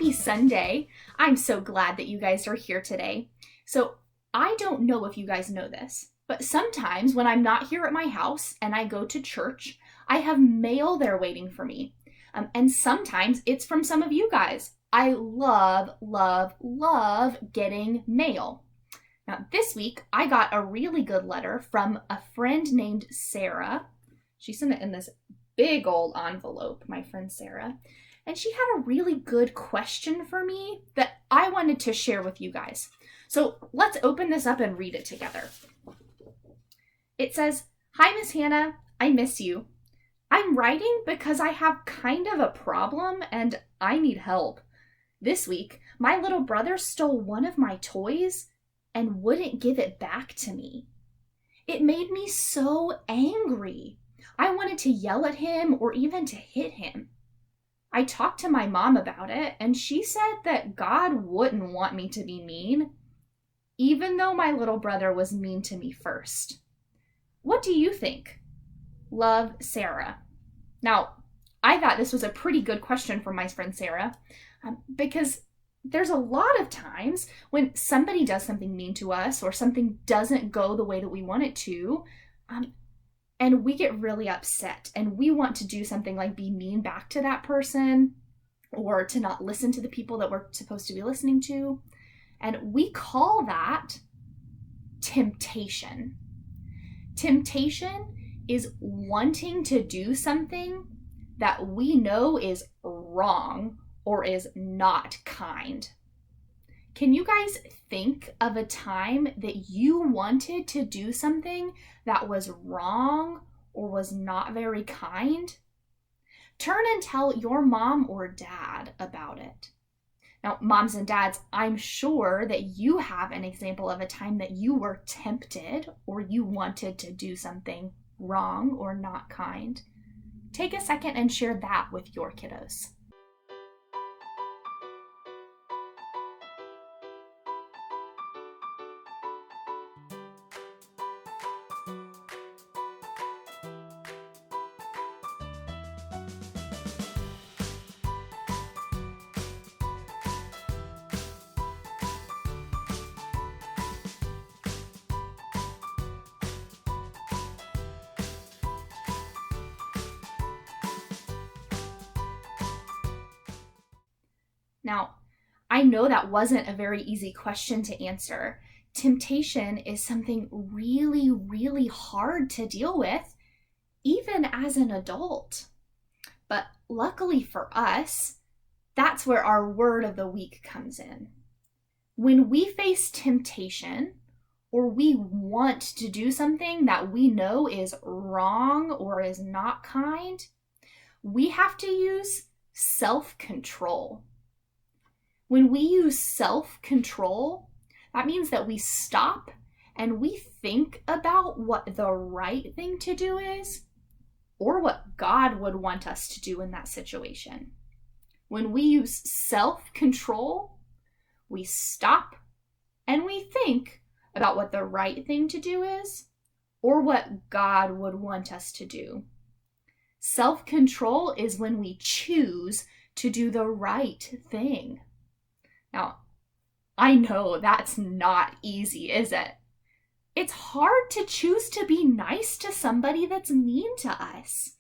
Happy Sunday. I'm so glad that you guys are here today. So I don't know if you guys know this, but sometimes when I'm not here at my house and I go to church, I have mail there waiting for me. And sometimes it's from some of you guys. I love, love, love getting mail. Now this week I got a really good letter from a friend named Sarah. She sent it in this big old envelope, my friend Sarah. And she had a really good question for me that I wanted to share with you guys. So let's open this up and read it together. It says, "Hi, Miss Hannah, I miss you. I'm writing because I have kind of a problem and I need help. This week, my little brother stole one of my toys and wouldn't give it back to me. It made me so angry. I wanted to yell at him or even to hit him. I talked to my mom about it, and she said that God wouldn't want me to be mean, even though my little brother was mean to me first. What do you think? Love, Sarah." Now, I thought this was a pretty good question from my friend Sarah, because there's a lot of times when somebody does something mean to us or something doesn't go the way that we want it to, and we get really upset and we want to do something like be mean back to that person or to not listen to the people that we're supposed to be listening to. And we call that temptation. Temptation is wanting to do something that we know is wrong or is not kind. Can you guys think of a time that you wanted to do something that was wrong or was not very kind? Turn and tell your mom or dad about it. Now, moms and dads, I'm sure that you have an example of a time that you were tempted or you wanted to do something wrong or not kind. Take a second and share that with your kiddos. Now, I know that wasn't a very easy question to answer. Temptation is something really, really hard to deal with, even as an adult. But luckily for us, that's where our word of the week comes in. When we face temptation, or we want to do something that we know is wrong or is not kind, we have to use self-control. When we use self-control, that means that we stop and we think about what the right thing to do is, or what God would want us to do in that situation. When we use self-control, we stop and we think about what the right thing to do is, or what God would want us to do. Self-control is when we choose to do the right thing. Now, I know that's not easy, is it? It's hard to choose to be nice to somebody that's mean to us.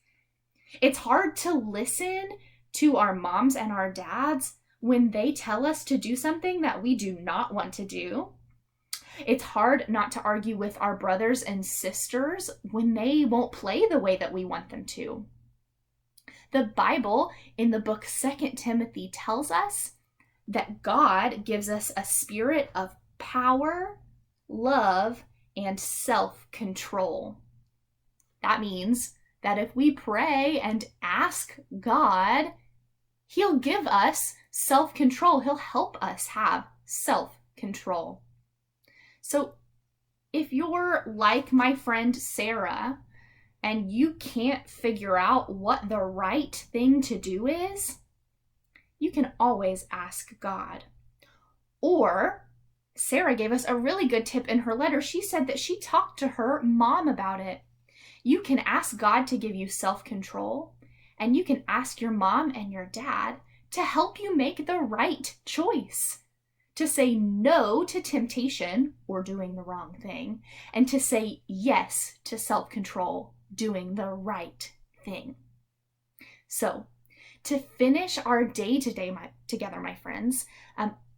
It's hard to listen to our moms and our dads when they tell us to do something that we do not want to do. It's hard not to argue with our brothers and sisters when they won't play the way that we want them to. The Bible in the book 2 Timothy tells us that God gives us a spirit of power, love, and self-control. That means that if we pray and ask God, He'll give us self-control. He'll help us have self-control. So if you're like my friend Sarah and you can't figure out what the right thing to do is, you can always ask God. Or Sarah gave us a really good tip in her letter. She said that she talked to her mom about it. You can ask God to give you self-control, and you can ask your mom and your dad to help you make the right choice, to say no to temptation or doing the wrong thing, and to say yes to self-control, doing the right thing. So, to finish our day together, my friends,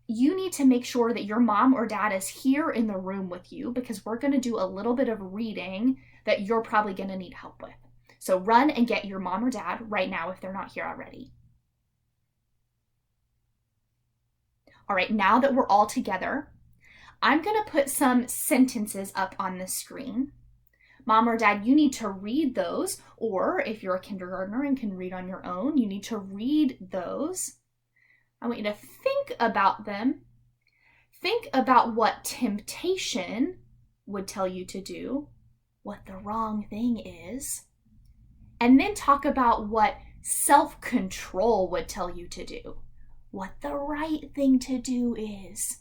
you need to make sure that your mom or dad is here in the room with you, because we're going to do a little bit of reading that you're probably going to need help with. So run and get your mom or dad right now if they're not here already. All right, now that we're all together, I'm going to put some sentences up on the screen. Mom or dad, you need to read those, or if you're a kindergartner and can read on your own, you need to read those. I want you to think about them. Think about what temptation would tell you to do, what the wrong thing is, and then talk about what self-control would tell you to do, what the right thing to do is.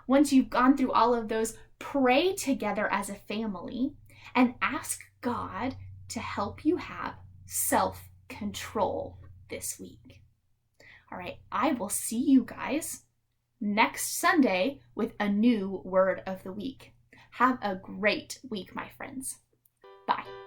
Once you've gone through all of those, pray together as a family and ask God to help you have self-control this week. All right, I will see you guys next Sunday with a new word of the week. Have a great week, my friends. Bye.